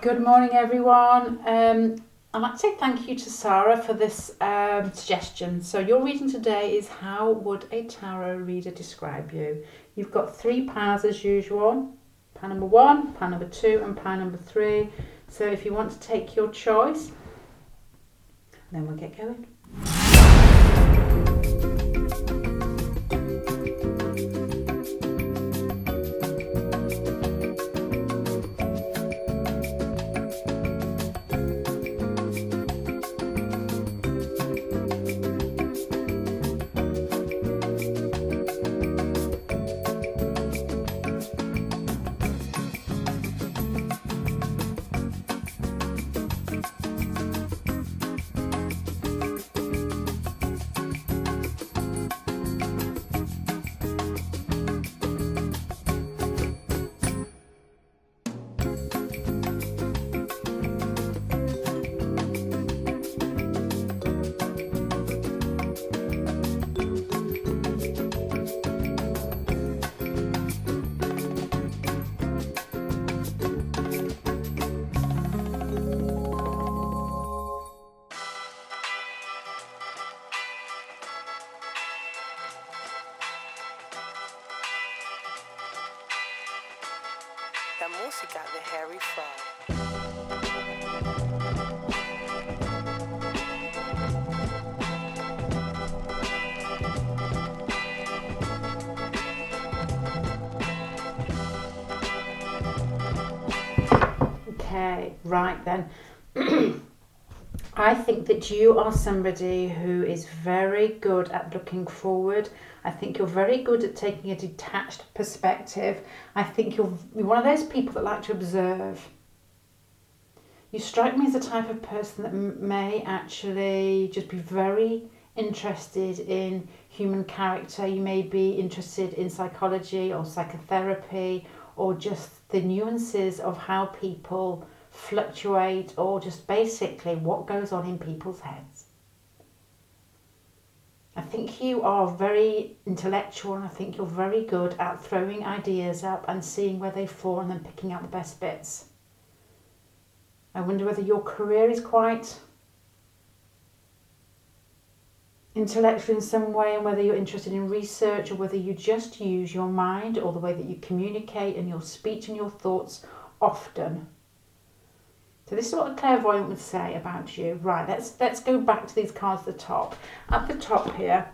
Good morning, everyone. I'd like to say thank you to Sarah for this suggestion. So your reading today is how would a tarot reader describe you? You've got 3 piles as usual. Pile number 1, pile number 2 and pile number 3. So if you want to take your choice, then we'll get going. La música de Harry Fraud. Okay, right then. I think that you are somebody who is very good at looking forward. I think you're very good at taking a detached perspective. I think you're one of those people that like to observe. You strike me as the type of person that may actually just be very interested in human character. You may be interested in psychology or psychotherapy or just the nuances of how people fluctuate or just basically what goes on in people's heads. I think you are very intellectual and I think you're very good at throwing ideas up and seeing where they fall and then picking out the best bits. I wonder whether your career is quite intellectual in some way and whether you're interested in research or whether you just use your mind or the way that you communicate and your speech and your thoughts often. So this is what a clairvoyant would say about you. Right, let's go back to these cards at the top. At the top here,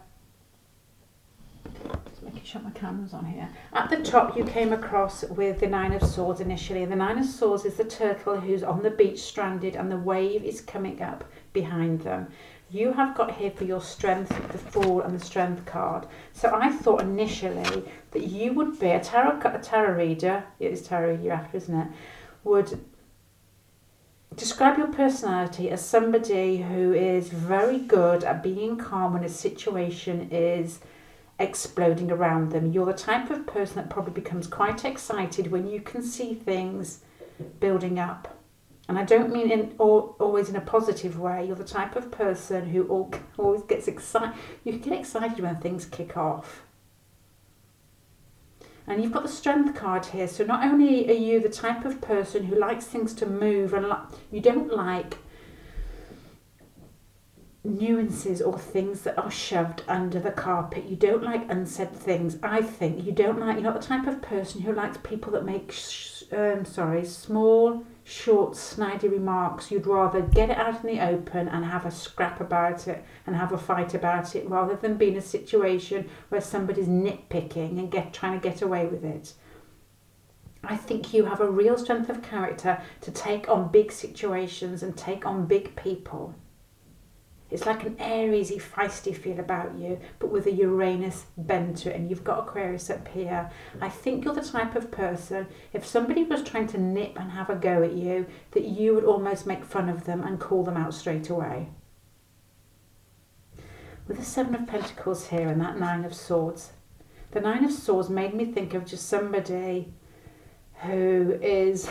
just making sure my camera's on here. At the top you came across with the 9 of Swords initially. The 9 of Swords is the turtle who's on the beach stranded and the wave is coming up behind them. You have got here for your strength, the Fool and the Strength card. So I thought initially that you would be a tarot reader, it is tarot reader after, isn't it, would describe your personality as somebody who is very good at being calm when a situation is exploding around them. You're the type of person that probably becomes quite excited when you can see things building up. And I don't mean always in a positive way. You're the type of person who always gets excited. You get excited when things kick off. And you've got the Strength card here. So not only are you the type of person who likes things to move and you don't like nuances or things that are shoved under the carpet. You don't like unsaid things. I think you're not the type of person who likes people that make small, short, snidey remarks. You'd rather get it out in the open and have a scrap about it and have a fight about it rather than be in a situation where somebody's nitpicking and trying to get away with it. I think you have a real strength of character to take on big situations and take on big people. It's like an Aries-y, feisty feel about you, but with a Uranus bend to it, and you've got Aquarius up here. I think you're the type of person, if somebody was trying to nip and have a go at you, that you would almost make fun of them and call them out straight away. With the 7 of Pentacles here and that 9 of Swords, the 9 of Swords made me think of just somebody who is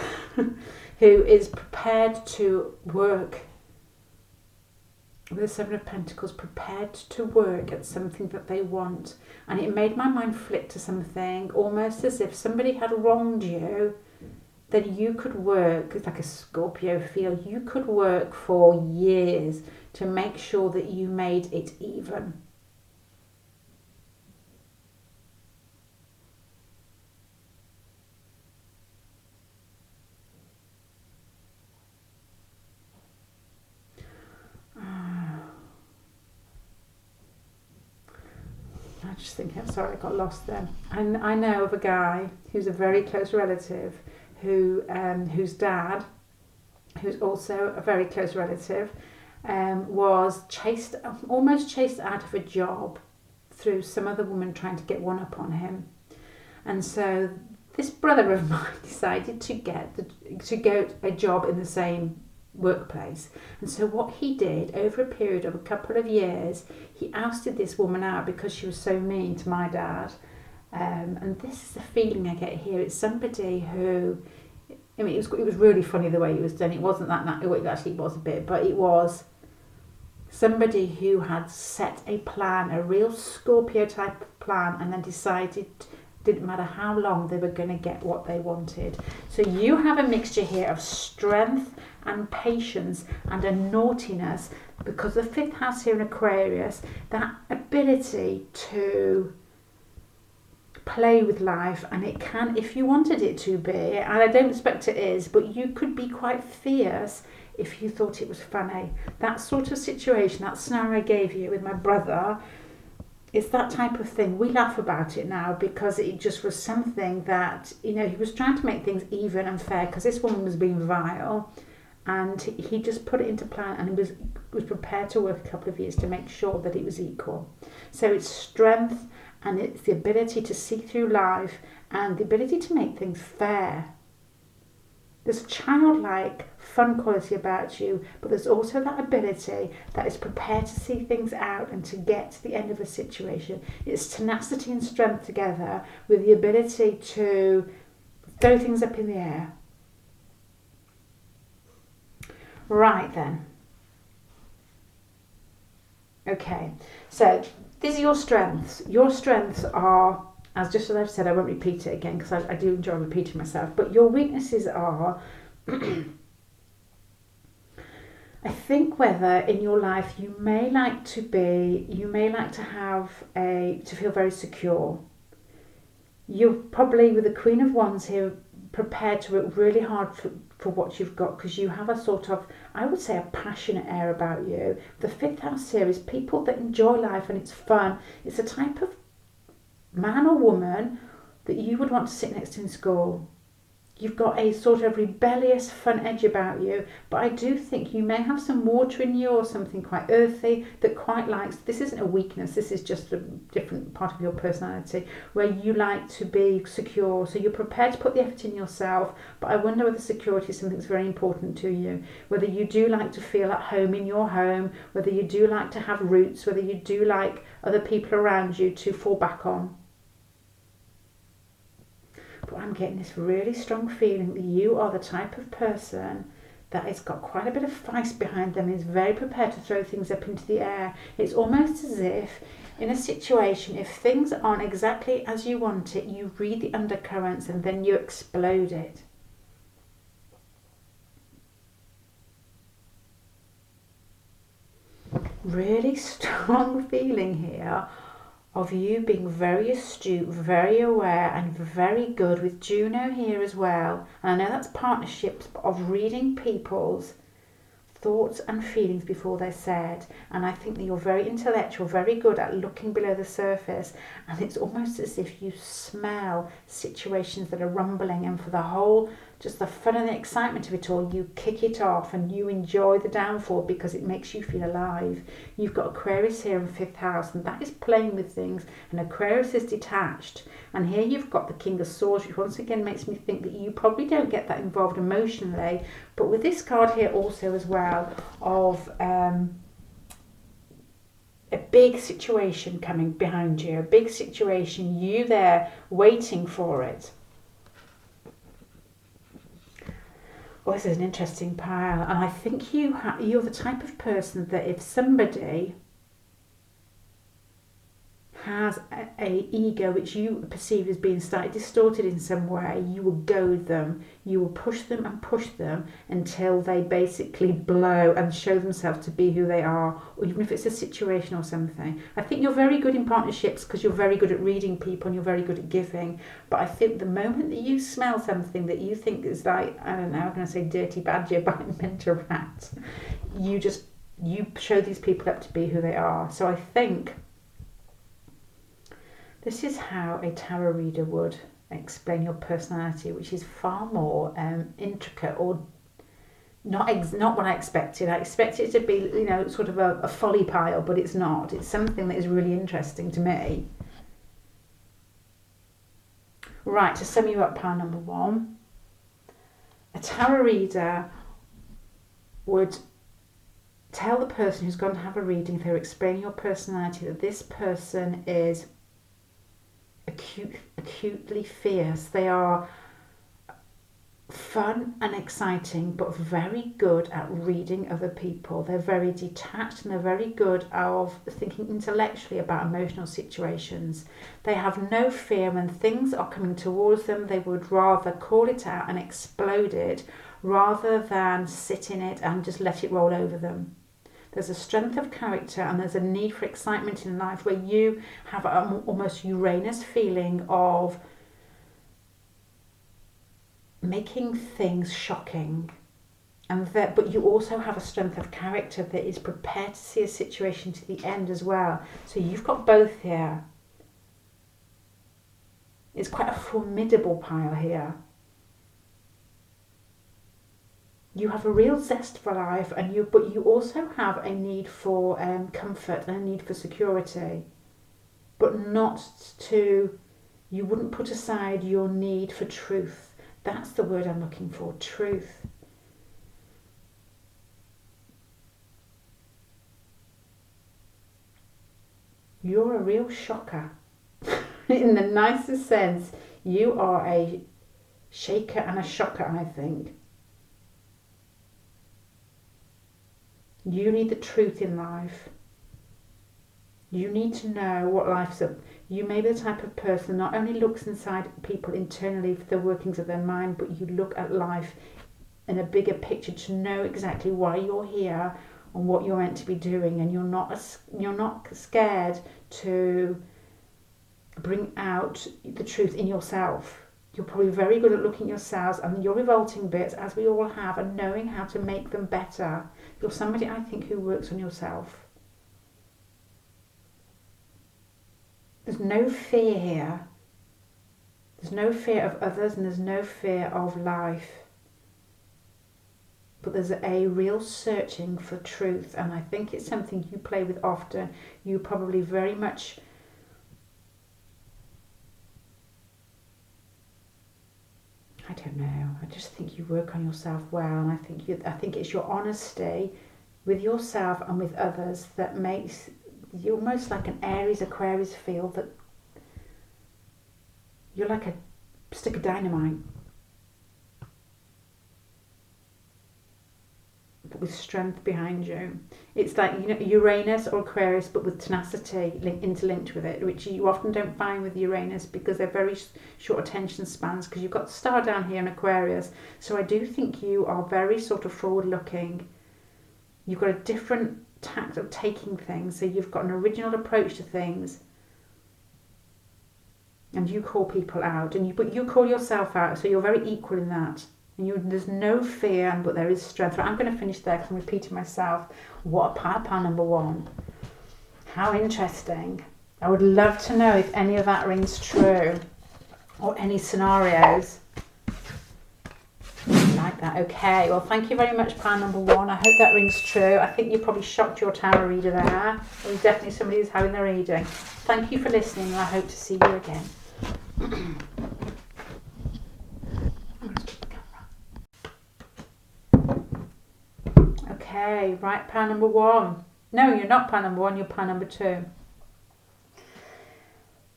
prepared to work. With the 7 of Pentacles, prepared to work at something that they want. And it made my mind flick to something almost as if somebody had wronged you then you could work, it's like a Scorpio feel, you could work for years to make sure that you made it even. I just think, I'm sorry, I got lost there. And I know of a guy who's a very close relative whose dad, who's also a very close relative, was almost chased out of a job through some other woman trying to get one up on him. And so this brother of mine decided to go a job in the same workplace. And so what he did over a period of a couple of years, he ousted this woman out because she was so mean to my dad. And this is the feeling I get here. It's somebody who, I mean, it was really funny the way it was done. It wasn't it actually was a bit, but it was somebody who had set a plan, a real Scorpio type plan, and then decided didn't matter how long they were going to get what they wanted. So you have a mixture here of strength and patience and a naughtiness, because the fifth house here in Aquarius, that ability to play with life, and it can, if you wanted it to be, and I don't expect it is, but you could be quite fierce if you thought it was funny. That sort of situation, that scenario I gave you with my brother, it's that type of thing. We laugh about it now because it just was something that, he was trying to make things even and fair because this woman was being vile, and he just put it into plan, and he was prepared to work a couple of years to make sure that it was equal. So it's strength, and it's the ability to see through life and the ability to make things fair. There's a childlike fun quality about you, but there's also that ability that is prepared to see things out and to get to the end of a situation. It's tenacity and strength together with the ability to throw things up in the air. Right then. Okay, so these are your strengths. Your strengths are, as I've said, I won't repeat it again because I do enjoy repeating myself, but your weaknesses are, I think whether in your life you may like to feel very secure. You're probably, with the Queen of Wands here, prepared to work really hard for what you've got, because you have a sort of, I would say, a passionate air about you. The fifth house here is people that enjoy life and it's fun. It's a type of man or woman that you would want to sit next to in school. You've got a sort of rebellious, fun edge about you, but I do think you may have some water in you or something quite earthy that quite likes, this isn't a weakness, this is just a different part of your personality, where you like to be secure, so you're prepared to put the effort in yourself, but I wonder whether security is something that's very important to you, whether you do like to feel at home in your home, whether you do like to have roots, whether you do like other people around you to fall back on. But I'm getting this really strong feeling that you are the type of person that has got quite a bit of feist behind them, is very prepared to throw things up into the air. It's almost as if in a situation, if things aren't exactly as you want it, you read the undercurrents and then you explode it. Really strong feeling here of you being very astute, very aware, and very good, with Juno here as well. And I know that's partnerships of reading people's thoughts and feelings before they're said. And I think that you're very intellectual, very good at looking below the surface. And it's almost as if you smell situations that are rumbling, and for the whole, just the fun and the excitement of it all, you kick it off and you enjoy the downfall because it makes you feel alive. You've got Aquarius here in fifth house, and that is playing with things, and Aquarius is detached. And here you've got the King of Swords, which once again makes me think that you probably don't get that involved emotionally. But with this card here also as well of a big situation coming behind you, a big situation, you there waiting for it. Oh, this is an interesting pile, and I think you're the type of person that if somebody has a ego, which you perceive as being slightly distorted in some way, you will goad them. You will push them and push them until they basically blow and show themselves to be who they are, or even if it's a situation or something. I think you're very good in partnerships because you're very good at reading people and you're very good at giving. But I think the moment that you smell something that you think is like, I don't know, I'm going to say dirty badger biting into rat, you show these people up to be who they are. So I think this is how a tarot reader would explain your personality, which is far more intricate, or not what I expected. I expected it to be, sort of a folly pile, but it's not. It's something that is really interesting to me. Right, to sum you up, pile number 1, a tarot reader would tell the person who's going to have a reading, if they're explaining your personality, that this person is acutely fierce. They are fun and exciting, but very good at reading other people. They're very detached and they're very good of thinking intellectually about emotional situations. They have no fear when things are coming towards them. They would rather call it out and explode it rather than sit in it and just let it roll over them. There's a strength of character and there's a need for excitement in life where you have an almost Uranus feeling of making things shocking. But you also have a strength of character that is prepared to see a situation to the end as well. So you've got both here. It's quite a formidable pile here. You have a real zest for life, but you also have a need for comfort and a need for security, but you wouldn't put aside your need for truth. That's the word I'm looking for, truth. You're a real shocker. In the nicest sense, you are a shaker and a shocker, I think. You need the truth in life. You need to know what life's up. You may be the type of person that not only looks inside people internally for the workings of their mind, but you look at life in a bigger picture to know exactly why you're here and what you're meant to be doing, and you're not scared to bring out the truth in yourself. You're probably very good at looking at yourselves and your revolting bits, as we all have, and knowing how to make them better. You're somebody, I think, who works on yourself. There's no fear here. There's no fear of others and there's no fear of life. But there's a real searching for truth, and I think it's something you play with often. You probably very much I don't know. I just think you work on yourself well, and I think it's your honesty with yourself and with others that makes you almost like an Aries Aquarius feel that you're like a stick of dynamite, but with strength behind you. It's like, Uranus or Aquarius, but with tenacity interlinked with it, which you often don't find with Uranus because they're very short attention spans, because you've got the star down here in Aquarius. So I do think you are very sort of forward looking. You've got a different tact of taking things, so you've got an original approach to things, and you call people out, but you call yourself out, so you're very equal in that. And there's no fear, but there is strength. Right, I'm going to finish there because I'm repeating myself. What a pile number 1. How interesting. I would love to know if any of that rings true, or any scenarios like that. Okay, well, thank you very much, pile number 1. I hope that rings true. I think you probably shocked your tarot reader there. There's definitely somebody who's having their reading. Thank you for listening, and I hope to see you again. Okay, right, pile number 1. No, you're not pile number 1, you're pile number 2.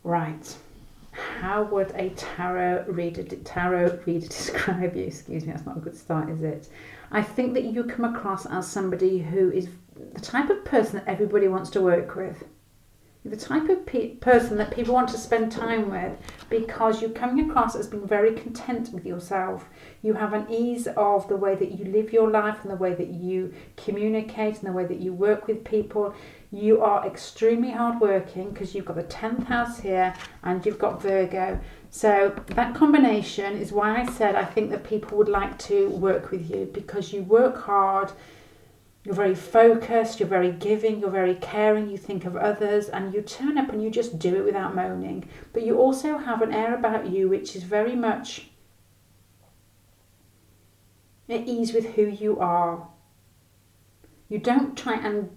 Right. How would a tarot reader describe you? Excuse me, that's not a good start, is it? I think that you come across as somebody who is the type of person that everybody wants to work with. You're the type of person that people want to spend time with because you're coming across as being very content with yourself. You have an ease of the way that you live your life and the way that you communicate and the way that you work with people. You are extremely hardworking because you've got the 10th house here and you've got Virgo. So that combination is why I said I think that people would like to work with you, because you work hard. You're very focused, you're very giving, you're very caring, you think of others, and you turn up and you just do it without moaning. But you also have an air about you which is very much at ease with who you are. You don't try and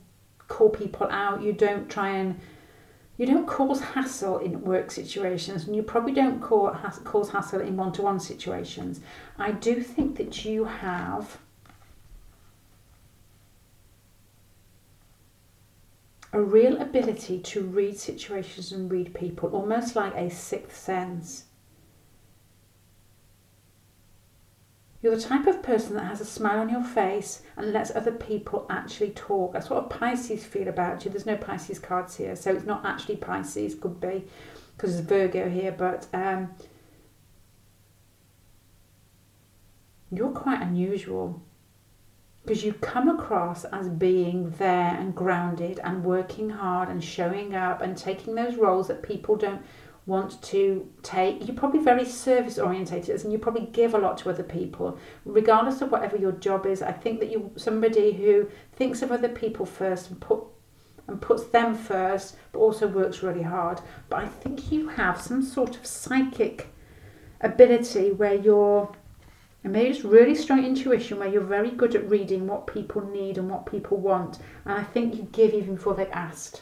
call people out, you don't cause hassle in work situations, and you probably don't cause hassle in one-to-one situations. I do think that you have a real ability to read situations and read people, almost like a sixth sense. You're the type of person that has a smile on your face and lets other people actually talk. That's what a Pisces feel about you. There's no Pisces cards here, so it's not actually Pisces, could be, because there's Virgo here, but you're quite unusual. Because you come across as being there and grounded and working hard and showing up and taking those roles that people don't want to take. You're probably very service orientated, and you probably give a lot to other people, regardless of whatever your job is. I think that you're somebody who thinks of other people first and puts them first, but also works really hard. But I think you have some sort of psychic ability where you're, and maybe just really strong intuition, where you're very good at reading what people need and what people want. And I think you give even before they've asked.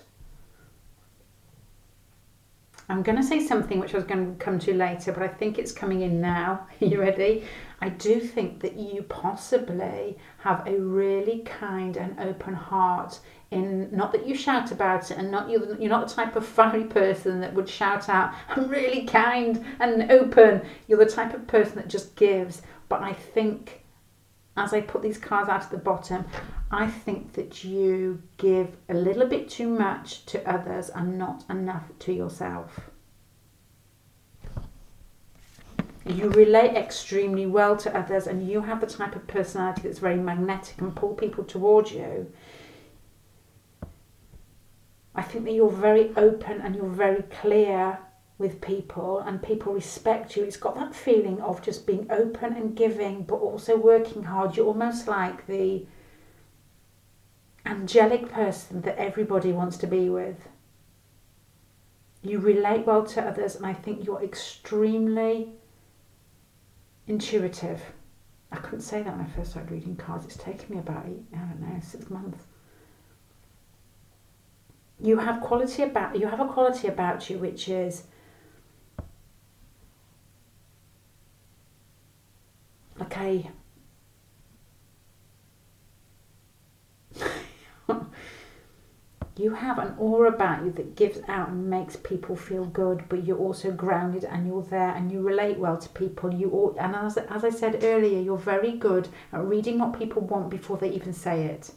I'm going to say something which I was going to come to later, but I think it's coming in now. Are you ready? I do think that you possibly have a really kind and open heart. Not that you shout about it, and you're not the type of fiery person that would shout out, I'm really kind and open. You're the type of person that just gives. But I think, as I put these cards out at the bottom, I think that you give a little bit too much to others and not enough to yourself. You relate extremely well to others, and you have the type of personality that's very magnetic and pull people towards you. I think that you're very open and you're very clear with people, and people respect you. It's got that feeling of just being open and giving, but also working hard. You're almost like the angelic person that everybody wants to be with. You relate well to others, and I think you're extremely intuitive. I couldn't say that when I first started reading cards. It's taken me about 6 months. You have a quality about you which is okay. You have an aura about you that gives out and makes people feel good, but you're also grounded and you're there and you relate well to people. And as I said earlier, you're very good at reading what people want before they even say it.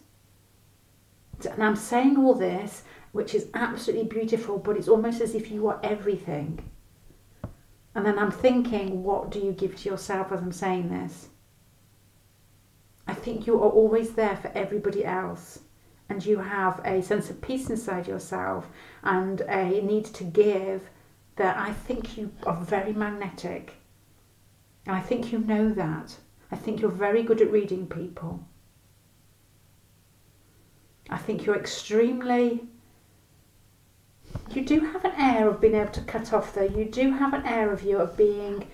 And I'm saying all this, which is absolutely beautiful, but it's almost as if you are everything. And then I'm thinking, what do you give to yourself as I'm saying this? I think you are always there for everybody else. And you have a sense of peace inside yourself and a need to give that I think you are very magnetic. And I think you know that. I think you're very good at reading people. I think you're you do have an air of being able to cut off though. You do have an air of you of being,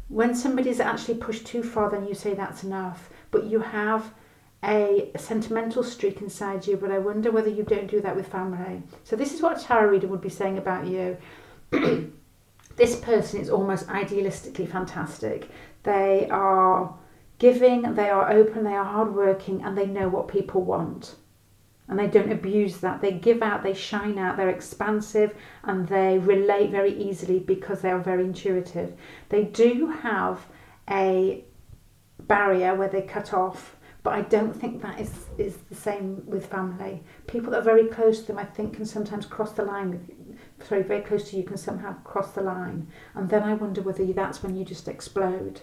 when somebody's actually pushed too far, then you say that's enough. But you have a sentimental streak inside you, but I wonder whether you don't do that with family. So this is what a tarot reader would be saying about you. This person is almost idealistically fantastic. They are giving, they are open, they are hardworking, and they know what people want. And they don't abuse that. They give out, they shine out, they're expansive, and they relate very easily because they are very intuitive. They do have a barrier where they cut off, But I don't think that is the same with family. People that are very close to them, I think, can sometimes cross the line with, sorry, very close to you can somehow cross the line. And then I wonder whether that's when you just explode.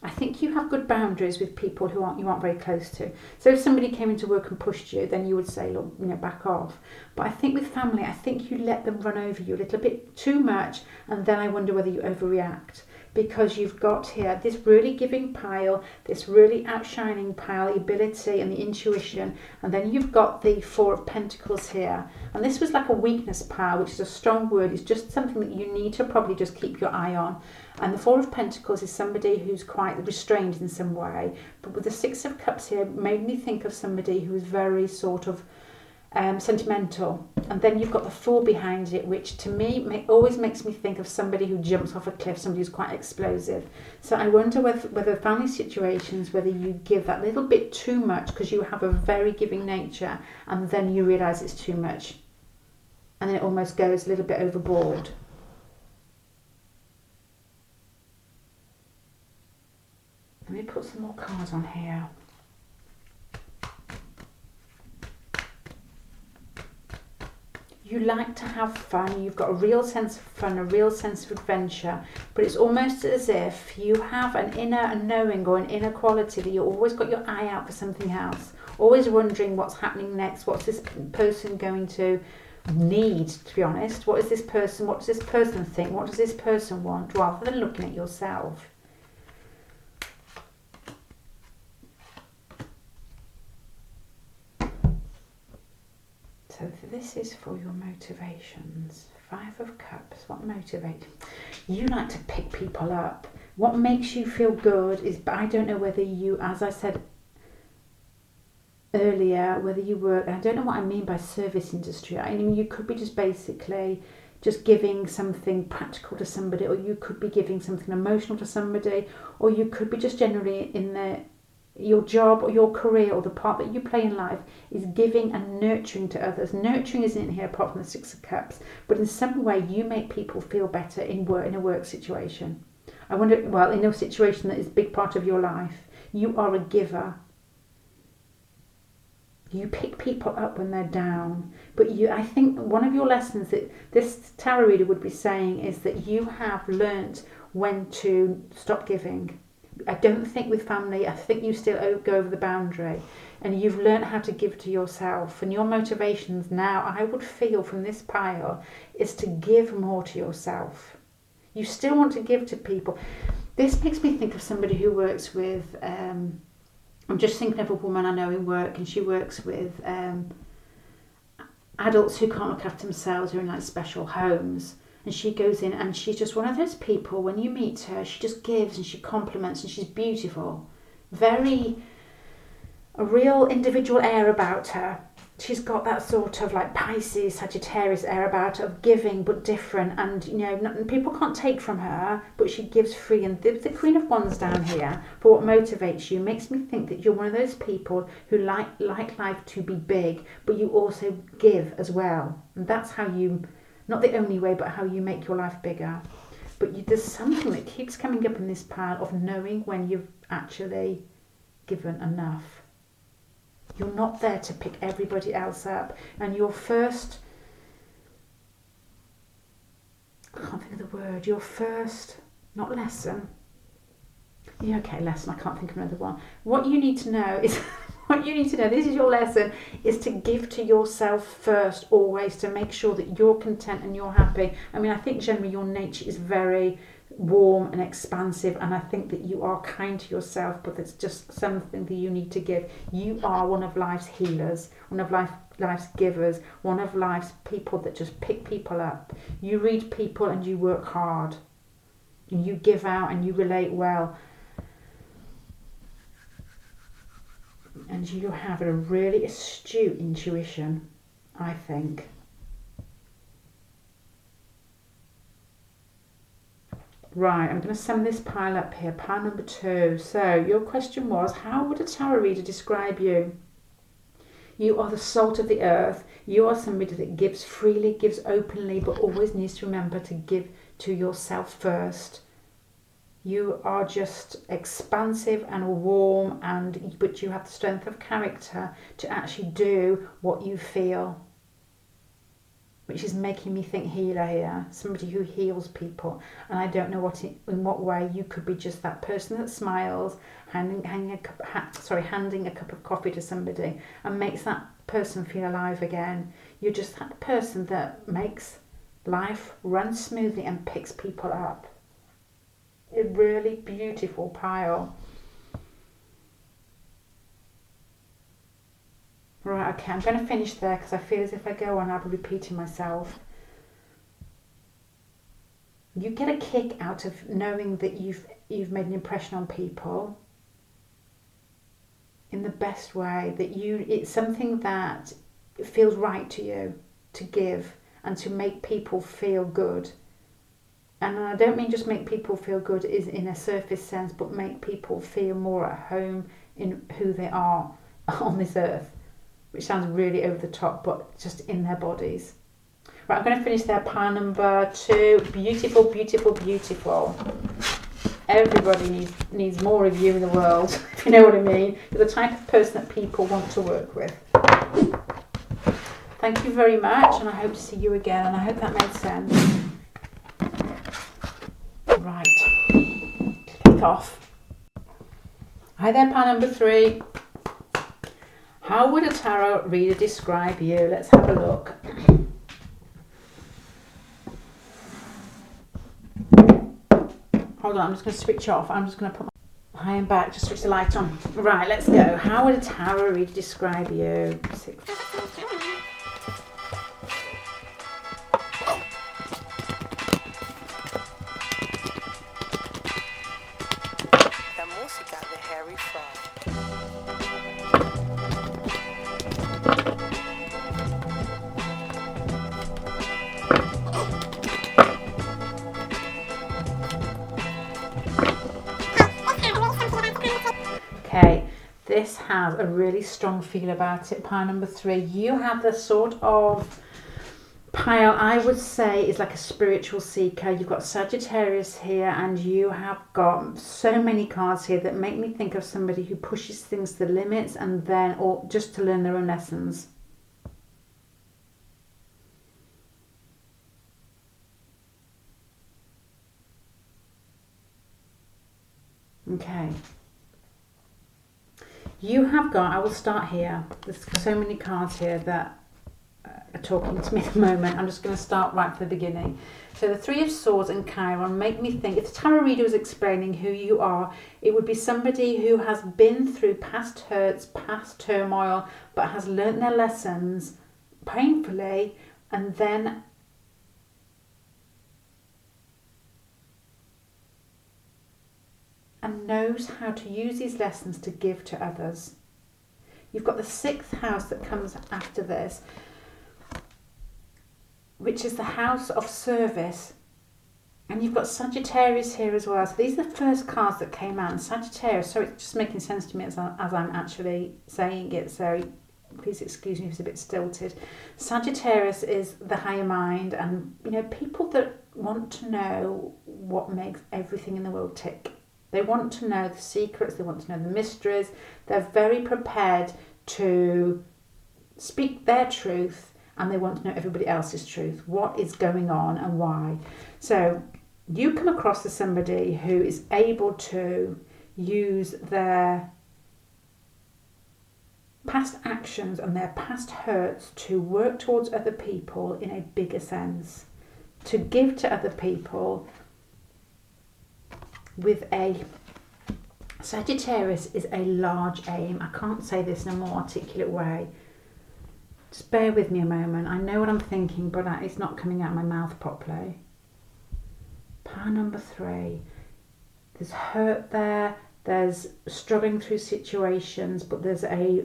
I think you have good boundaries with people who you aren't very close to. So if somebody came into work and pushed you, then you would say, look, back off. But I think with family, I think you let them run over you a little bit too much, and then I wonder whether you overreact. Because you've got here this really giving pile, this really outshining pile, the ability and the intuition, and then you've got the Four of Pentacles here. And this was like a weakness pile, which is a strong word. It's just something that you need to probably just keep your eye on. And the Four of Pentacles is somebody who's quite restrained in some way. But with the Six of Cups here, made me think of somebody who is very sort of sentimental. And then you've got the Fool behind it, which to me always makes me think of somebody who jumps off a cliff, somebody who's quite explosive. So I wonder whether family situations, whether you give that little bit too much because you have a very giving nature, and then you realise it's too much, and then it almost goes a little bit overboard. Let me put some more cards on here. You like to have fun, you've got a real sense of fun, a real sense of adventure, but it's almost as if you have an inner knowing or an inner quality that you've always got your eye out for something else, always wondering what's happening next, what's this person going to need, to be honest, what does this person think, what does this person want, rather than looking at yourself. So this is for your motivations. Five of Cups, what motivates you? You like to pick people up. What makes you feel good is, but I don't know whether you, as I said earlier, whether you work, I don't know what I mean by service industry. I mean, you could be just basically just giving something practical to somebody, or you could be giving something emotional to somebody, or you could be just generally in your job or your career or the part that you play in life is giving and nurturing to others. Nurturing isn't in here apart from the Six of Cups, but in some way you make people feel better in a work situation. I wonder, well, in a situation that is a big part of your life, you are a giver. You pick people up when they're down. But I think one of your lessons that this tarot reader would be saying is that you have learnt when to stop giving. I don't think with family, I think you still go over the boundary, and you've learned how to give to yourself, and your motivations now, I would feel from this pile, is to give more to yourself. You still want to give to people. This makes me think of somebody who works with, I'm just thinking of a woman I know in work, and she works with adults who can't look after themselves, who are in like special homes. And she goes in and she's just one of those people, when you meet her, she just gives and she compliments and she's beautiful. A real individual air about her. She's got that sort of like Pisces, Sagittarius air about her, of giving but different. And, people can't take from her, but she gives free. And the Queen of Wands down here, for what motivates you, makes me think that you're one of those people who like life to be big, but you also give as well. And that's how you... not the only way, but how you make your life bigger. But there's something that keeps coming up in this pile of knowing when you've actually given enough. You're not there to pick everybody else up. And your first, I can't think of the word, not lesson. Yeah, okay, lesson, I can't think of another one. What you need to know, this is your lesson, is to give to yourself first, always, to make sure that you're content and you're happy. I mean, I think generally your nature is very warm and expansive, and I think that you are kind to yourself, but it's just something that you need to give. You are one of life's healers, one of life's givers, one of life's people that just pick people up. You read people and you work hard, and you give out and you relate well. And you have a really astute intuition, I think. Right, I'm going to sum this pile up here, pile number 2. So your question was, how would a tarot reader describe you? You are the salt of the earth. You are somebody that gives freely, gives openly, but always needs to remember to give to yourself first. You are just expansive and warm, but you have the strength of character to actually do what you feel, which is making me think healer here, somebody who heals people. And I don't know in what way you could be just that person that smiles, handing a cup of coffee to somebody and makes that person feel alive again. You're just that person that makes life run smoothly and picks people up. A really beautiful pile. Right, okay, I'm going to finish there because I feel as if I go on I'll be repeating myself. You get a kick out of knowing that you've made an impression on people in the best way, that it's something that feels right to you to give and to make people feel good. And I don't mean just make people feel good is in a surface sense, but make people feel more at home in who they are on this earth, which sounds really over the top, but just in their bodies. Right, I'm going to finish there. Pile number 2. Beautiful, beautiful, beautiful. Everybody needs more of you in the world, if you know what I mean. You're the type of person that people want to work with. Thank you very much, and I hope to see you again, and I hope that made sense. Right, kick off. Hi there, pile number 3. How would a tarot reader describe you? Let's have a look. Hold on, I'm just going to switch off. I'm just going to put I am back, just switch the light on. Right, let's go. How would a tarot reader describe you? 6. La música de Harry Frog. Okay, this has a really strong feel about it. Pile number 3. You have the sort of pile I would say is like a spiritual seeker. You've got Sagittarius here, and you have got so many cards here that make me think of somebody who pushes things to the limits and then, or just to learn their own lessons. Okay. You have got, I will start here. There's so many cards here that are talking to me at the moment. I'm just going to start right from the beginning. So the 3 of Swords and Chiron make me think, if the tarot reader was explaining who you are, it would be somebody who has been through past hurts, past turmoil, but has learnt their lessons painfully and then and knows how to use these lessons to give to others. You've got the 6th house that comes after this, which is the house of service. And you've got Sagittarius here as well. So these are the first cards that came out. And Sagittarius, so it's just making sense to me as I'm actually saying it. So please excuse me if it's a bit stilted. Sagittarius is the higher mind, and people that want to know what makes everything in the world tick. They want to know the secrets, they want to know the mysteries. They're very prepared to speak their truth, and they want to know everybody else's truth. What is going on and why? So you come across as somebody who is able to use their past actions and their past hurts to work towards other people in a bigger sense, to give to other people with a Sagittarius is a large aim. I can't say this in a more articulate way. Just bear with me a moment. I know what I'm thinking, but it's not coming out of my mouth properly. Pile number 3. There's hurt there. There's struggling through situations, but there's a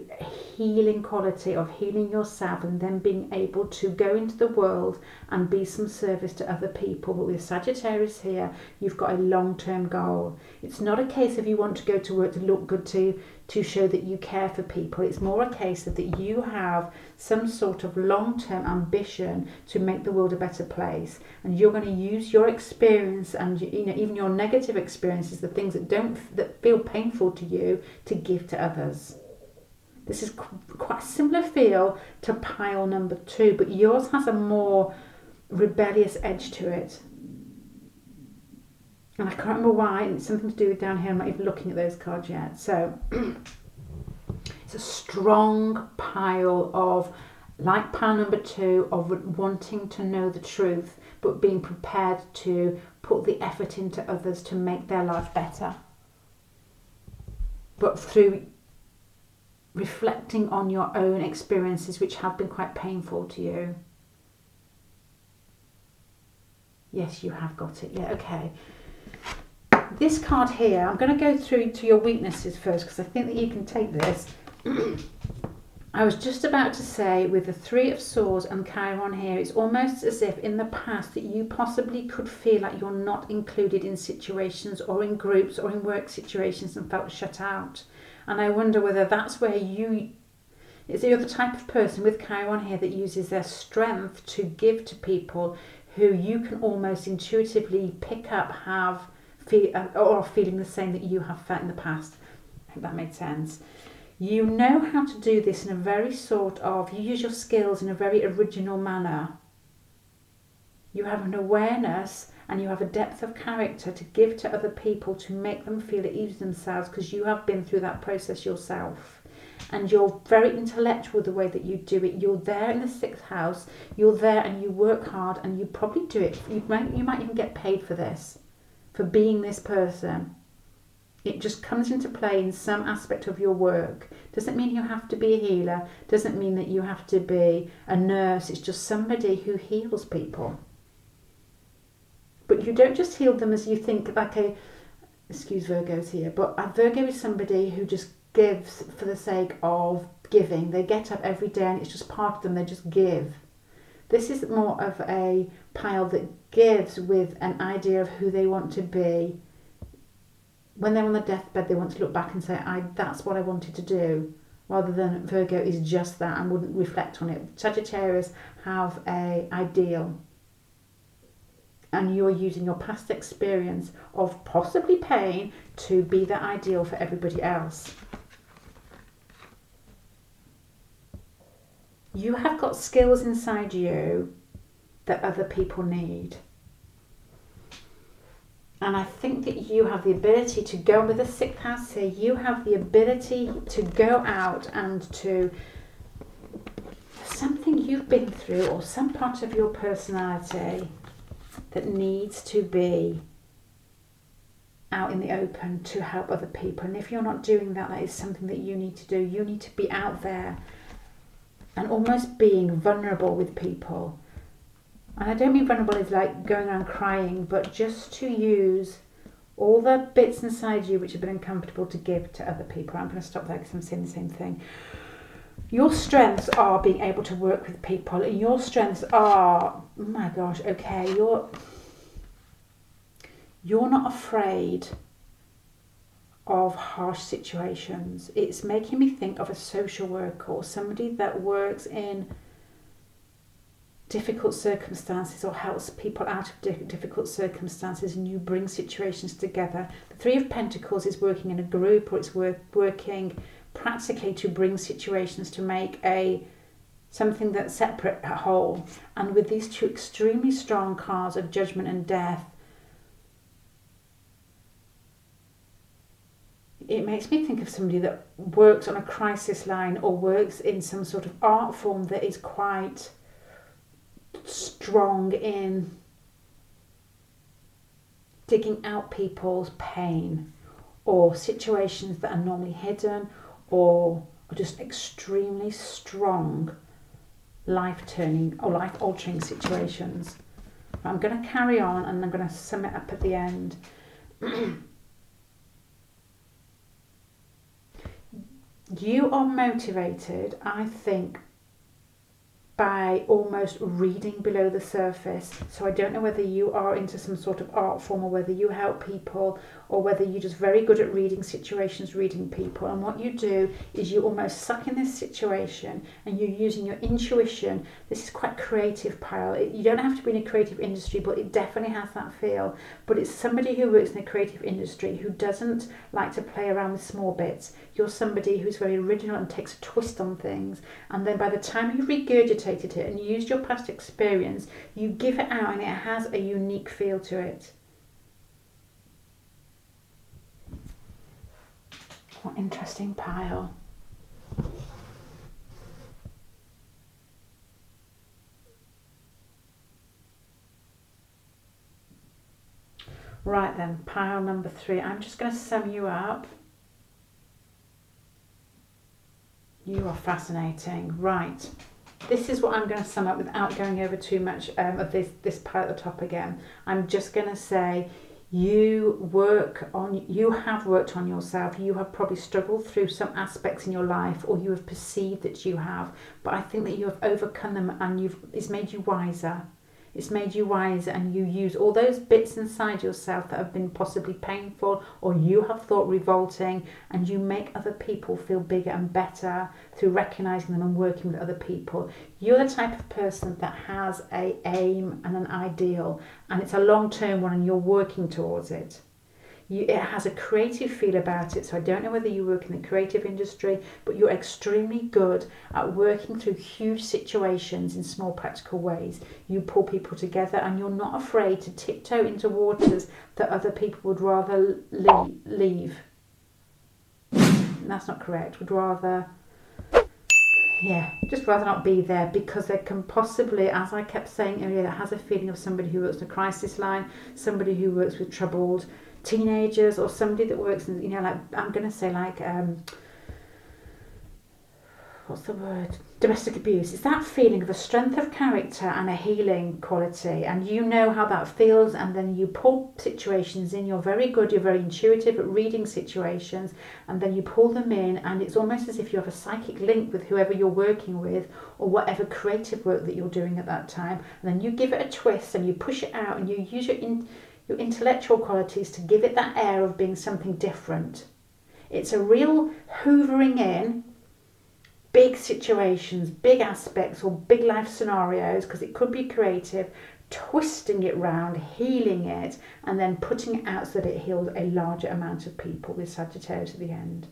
healing quality of healing yourself and then being able to go into the world and be some service to other people. But with Sagittarius here, you've got a long-term goal. It's not a case of you want to go to work to look good, to show that you care for people. It's more a case of that you have some sort of long-term ambition to make the world a better place, and you're going to use your experience and even your negative experiences, the things that feel painful to you, to give to others. This is quite a similar feel to pile number 2, but yours has a more rebellious edge to it. And I can't remember why, and it's something to do with down here. I'm not even looking at those cards yet. So it's a strong pile of, like pile number 2, of wanting to know the truth, but being prepared to put the effort into others to make their life better. But through reflecting on your own experiences, which have been quite painful to you. Yes, you have got it. Yeah, okay. This card here, I'm going to go through to your weaknesses first, because I think that you can take this. I was just about to say, with the 3 of Swords and Chiron here, it's almost as if in the past that you possibly could feel like you're not included in situations or in groups or in work situations and felt shut out. And I wonder whether that's where is you're the type of person with Chiron here that uses their strength to give to people who you can almost intuitively pick up or are feeling the same that you have felt in the past. I hope that made sense. You know how to do this in a very you use your skills in a very original manner. You have an awareness and you have a depth of character to give to other people to make them feel at ease themselves, because you have been through that process yourself. And you're very intellectual the way that you do it. You're there in the 6th house, you're there and you work hard, and you probably do it. You might even get paid for this, for being this person. It just comes into play in some aspect of your work. Doesn't mean you have to be a healer, doesn't mean that you have to be a nurse. It's just somebody who heals people. But you don't just heal them as you think, excuse Virgos here, but a Virgo is somebody who just gives for the sake of giving. They get up every day and it's just part of them, they just give. This is more of a pile that gives with an idea of who they want to be. When they're on the deathbed, they want to look back and say, that's what I wanted to do, rather than Virgo is just that and wouldn't reflect on it. Sagittarius have an ideal, and you're using your past experience of possibly pain to be that ideal for everybody else. You have got skills inside you that other people need. And I think that you have the ability to go with the 6th house here. You have the ability to go out and to something you've been through, or some part of your personality that needs to be out in the open to help other people. And if you're not doing that, that is something that you need to do. You need to be out there and almost being vulnerable with people. And I don't mean vulnerable as like going around crying, but just to use all the bits inside you which have been uncomfortable to give to other people. I'm going to stop there because I'm saying the same thing. Your strengths are being able to work with people, and your strengths are, oh my gosh, okay, you're not afraid of harsh situations. It's making me think of a social worker or somebody that works in difficult circumstances or helps people out of difficult circumstances, and you bring situations together. The 3 of Pentacles is working in a group, or it's working practically to bring situations to make something that's separate a whole. And with these 2 extremely strong cards of Judgment and Death, it makes me think of somebody that works on a crisis line or works in some sort of art form that is quite strong in digging out people's pain or situations that are normally hidden, or just extremely strong life-turning or life-altering situations. I'm going to carry on and I'm going to sum it up at the end. You are motivated, I think, by almost reading below the surface. So I don't know whether you are into some sort of art form or whether you help people or whether you're just very good at reading situations, reading people. And what you do is you almost suck in this situation and you're using your intuition. This is quite creative, Pile. You don't have to be in a creative industry, but it definitely has that feel. But it's somebody who works in a creative industry who doesn't like to play around with small bits. You're somebody who's very original and takes a twist on things. And then by the time you've regurgitated it and used your past experience, you give it out and it has a unique feel to it. What interesting, Pile. Right then, pile number 3. I'm just going to sum you up. You are fascinating. Right. This is what I'm going to sum up without going over too much of this pile at the top again. I'm just going to say you have worked on yourself. You have probably struggled through some aspects in your life, or you have perceived that you have. But I think that you have overcome them, and it's made you wiser. It's made you wiser, and you use all those bits inside yourself that have been possibly painful or you have thought revolting, and you make other people feel bigger and better through recognising them and working with other people. You're the type of person that has an aim and an ideal, and it's a long-term one, and you're working towards it. It has a creative feel about it, so I don't know whether you work in the creative industry, but you're extremely good at working through huge situations in small practical ways. You pull people together, and you're not afraid to tiptoe into waters that other people would rather leave. That's not correct. Would rather, just rather not be there, because they can possibly, as I kept saying earlier, that has a feeling of somebody who works in a crisis line, somebody who works with troubled teenagers, or somebody that works in, like, I'm going to say like, what's the word? Domestic abuse. It's that feeling of a strength of character and a healing quality, and you know how that feels, and then you pull situations in. You're very good, you're very intuitive at reading situations, and then you pull them in, and it's almost as if you have a psychic link with whoever you're working with, or whatever creative work that you're doing at that time, and then you give it a twist and you push it out, and you use your intellectual qualities to give it that air of being something different. It's a real hoovering in big situations, big aspects, or big life scenarios, because it could be creative, twisting it round, healing it, and then putting it out so that it heals a larger amount of people with Sagittarius at the end.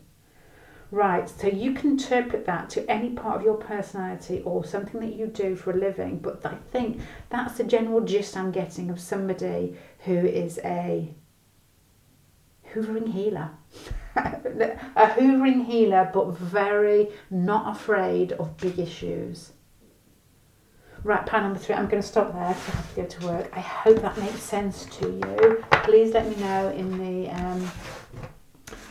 Right, so you can interpret that to any part of your personality or something that you do for a living, but I think that's the general gist I'm getting of somebody who is a hoovering healer. A hoovering healer, but very not afraid of big issues. Right, pile number 3, I'm going to stop there because I have to go to work. I hope that makes sense to you. Please let me know in the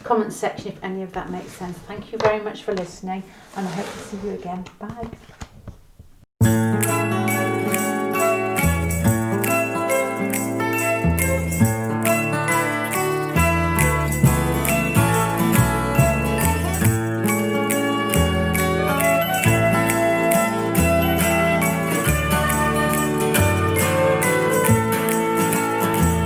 comment section if any of that makes sense. Thank you very much for listening, and I hope to see you again. Bye.